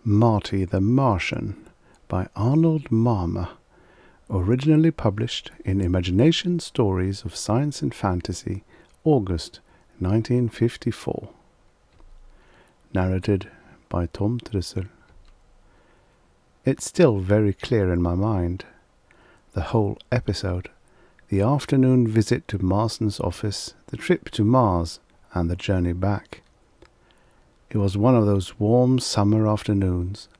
Marty the Martian by Arnold Marmor, originally published in Imagination Stories of Science and Fantasy, August 1954. Narrated by Tom Trussel. It's still very clear in my mind. The whole episode, the afternoon visit to Marsten's office, the trip to Mars, and the journey back. It was one of those warm summer afternoons.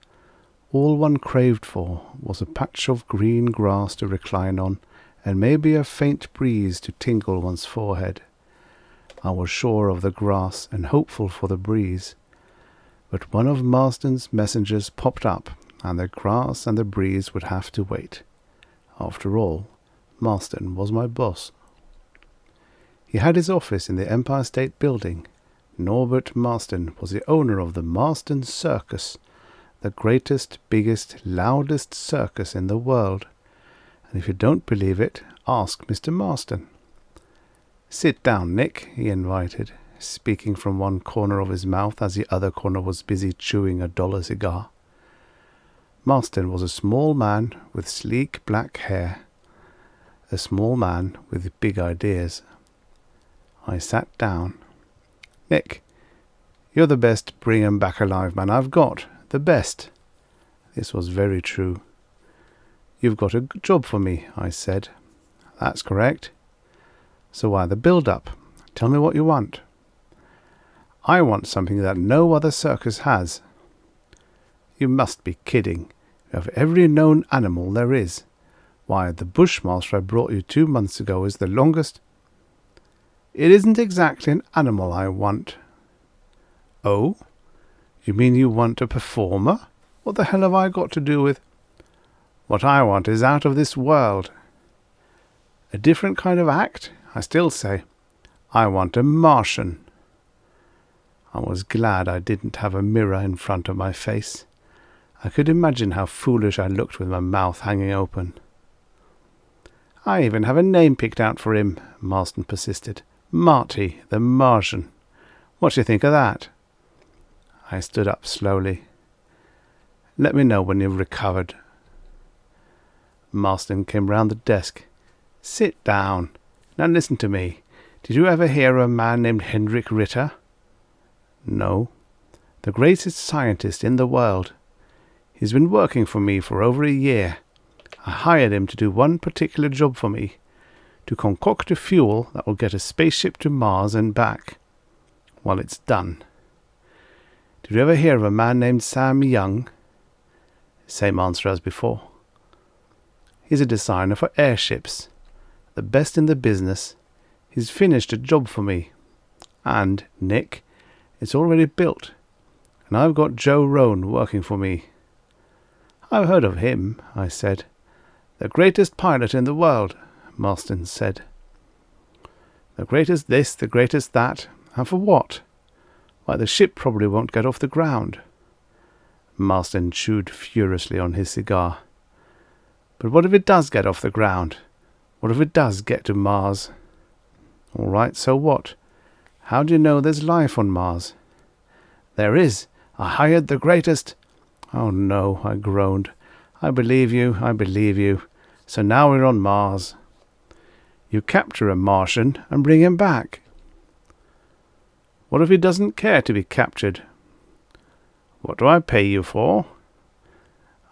All one craved for was a patch of green grass to recline on, and maybe a faint breeze to tinkle one's forehead. I was sure of the grass and hopeful for the breeze. But one of Marsten's messengers popped up, and the grass and the breeze would have to wait. After all, Marsten was my boss. He had his office in the Empire State Building. Norbert Marsten was the owner of the Marsten Circus, the greatest, biggest, loudest circus in the world. And if you don't believe it, ask Mr. Marsten. "Sit down, Nick," he invited, speaking from one corner of his mouth as the other corner was busy chewing a dollar cigar. Marsten was a small man with sleek black hair, a small man with big ideas. I sat down. "Nick, you're the best bring 'em back alive man I've got. The best." This was very true. "You've got a job for me," I said. "That's correct." "So why the build-up? Tell me what you want." "I want something that no other circus has." "You must be kidding. You have every known animal there is. Why, the Bushmaster I brought you 2 months ago is the longest—" "It isn't exactly an animal I want." "Oh? You mean you want a performer? What the hell have I got to do with—" "What I want is out of this world." "A different kind of act? I still say, I want a Martian." I was glad I didn't have a mirror in front of my face. I could imagine how foolish I looked with my mouth hanging open. "I even have a name picked out for him," Marsten persisted. "Marty the Martian. What do you think of that?" I stood up slowly. "Let me know when you've recovered." Marsten came round the desk. "Sit down. Now listen to me. Did you ever hear of a man named Hendrik Ritter?" "No." "The greatest scientist in the world. He's been working for me for over a year. I hired him to do one particular job for me, to concoct a fuel that will get a spaceship to Mars and back. Well, it's done." "Did you ever hear of a man named Sam Young?" Same answer as before. "He's a designer for airships, the best in the business. He's finished a job for me. And, Nick, it's already built. And I've got Joe Rohn working for me." "I've heard of him," I said. "The greatest pilot in the world," Marsten said. "The greatest this, the greatest that. And for what? Why, the ship probably won't get off the ground." Marsten chewed furiously on his cigar. "But what if it does get off the ground? What if it does get to Mars?" "All right, so what? How do you know there's life on Mars?" "There is. I hired the greatest—" "Oh no," I groaned. I believe you. So now we're on Mars." "You capture a Martian and bring him back." "What if he doesn't care to be captured?" "What do I pay you for?"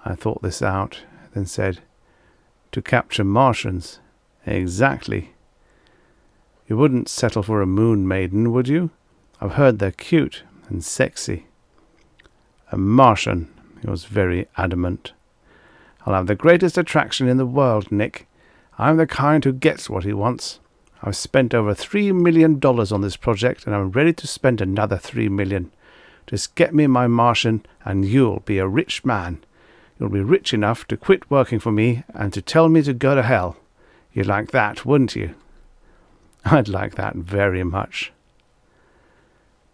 I thought this out, then said, "To capture Martians." "Exactly." "You wouldn't settle for a moon maiden, would you? I've heard they're cute and sexy." "A Martian," he was very adamant. "I'll have the greatest attraction in the world, Nick. I'm the kind who gets what he wants. I've spent over $3 million on this project, and I'm ready to spend another $3 million. Just get me my Martian, and you'll be a rich man. You'll be rich enough to quit working for me and to tell me to go to hell. You'd like that, wouldn't you?" I'd like that very much.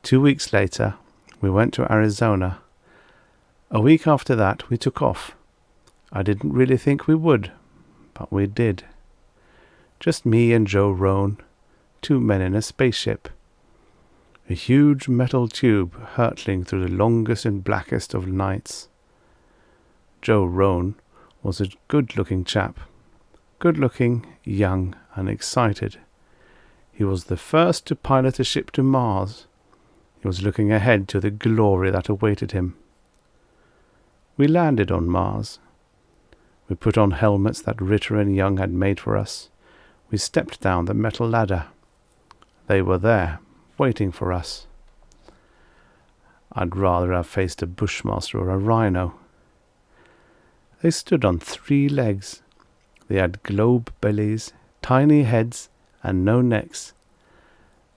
2 weeks later, we went to Arizona. A week after that, we took off. I didn't really think we would, but we did. Just me and Joe Rohn, 2 men in a spaceship. a huge metal tube hurtling through the longest and blackest of nights. Joe Roan was a good-looking chap. Good-looking, young, and excited. He was the first to pilot a ship to Mars. He was looking ahead to the glory that awaited him. We landed on Mars. We put on helmets that Ritter and Young had made for us. We stepped down the metal ladder. They were there, waiting for us. I'd rather have faced a bushmaster or a rhino. They stood on 3 legs. They had globe bellies, tiny heads, and no necks.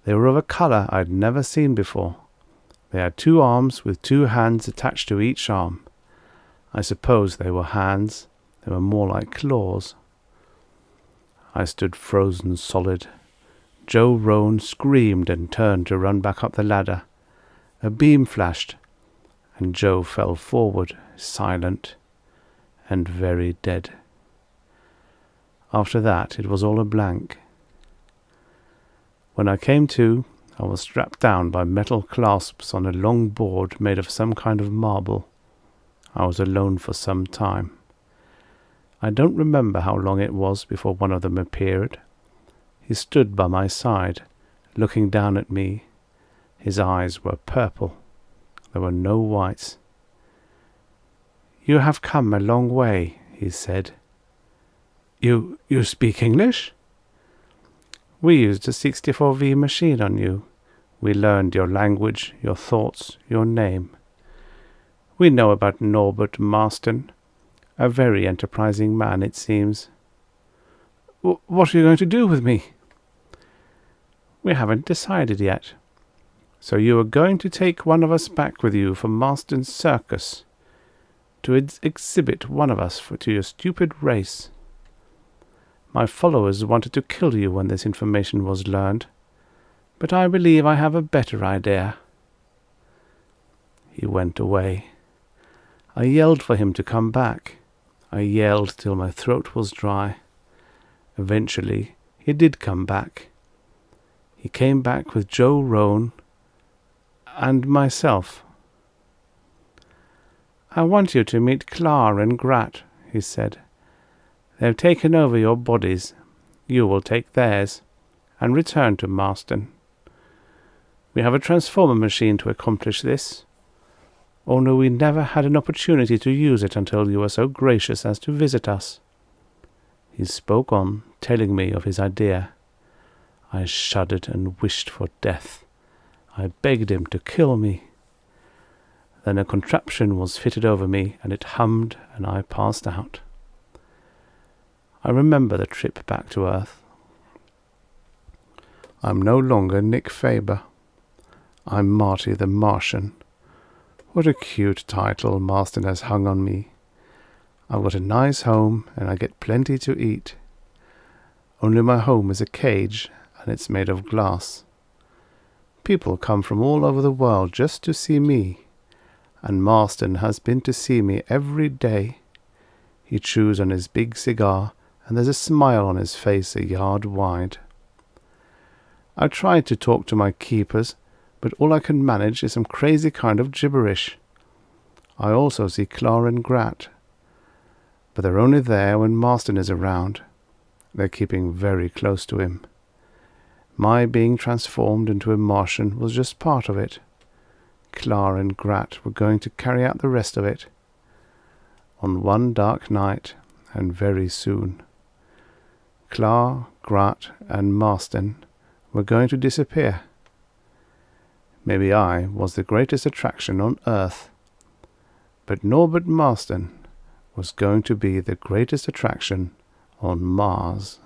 They were of a colour I'd never seen before. They had 2 arms with 2 hands attached to each arm. I suppose they were hands. They were more like claws. I stood frozen solid. Joe Roan screamed and turned to run back up the ladder. A beam flashed, and Joe fell forward, silent and very dead. After that, it was all a blank. When I came to, I was strapped down by metal clasps on a long board made of some kind of marble. I was alone for some time. I don't remember how long it was before one of them appeared. He stood by my side, looking down at me. His eyes were purple. There were no whites. "You have come a long way," he said. You speak English?" "We used a 64V machine on you. We learned your language, your thoughts, your name. We know about Norbert Marsten, a very enterprising man, it seems." "What are you going to do with me?" "We haven't decided yet. So you are going to take one of us back with you for Marsten's circus, to exhibit one of us to your stupid race. My followers wanted to kill you when this information was learned, but I believe I have a better idea." He went away. I yelled for him to come back. I yelled till my throat was dry. Eventually, he did come back. He came back with Joe Roan and myself. "I want you to meet Clar and Grat," he said. "They've taken over your bodies. You will take theirs, and return to Marsten. We have a transformer machine to accomplish this, only we never had an opportunity to use it until you were so gracious as to visit us." He spoke on, telling me of his idea. I shuddered and wished for death. I begged him to kill me. Then a contraption was fitted over me, and it hummed, and I passed out. I remember the trip back to Earth. I'm no longer Nick Faber. I'm Marty the Martian. What a cute title Marsten has hung on me. I've got a nice home, and I get plenty to eat. Only my home is a cage, and it's made of glass. People come from all over the world just to see me, and Marsten has been to see me every day. He chews on his big cigar, and there's a smile on his face a yard wide. I tried to talk to my keepers, but all I can manage is some crazy kind of gibberish. I also see Clar and Grat, but they're only there when Marsten is around. They're keeping very close to him. My being transformed into a Martian was just part of it. Clar and Grat were going to carry out the rest of it. On one dark night, and very soon. Clar, Grat, and Marsten were going to disappear. Maybe I was the greatest attraction on Earth, but Norbert Marsten was going to be the greatest attraction on Mars.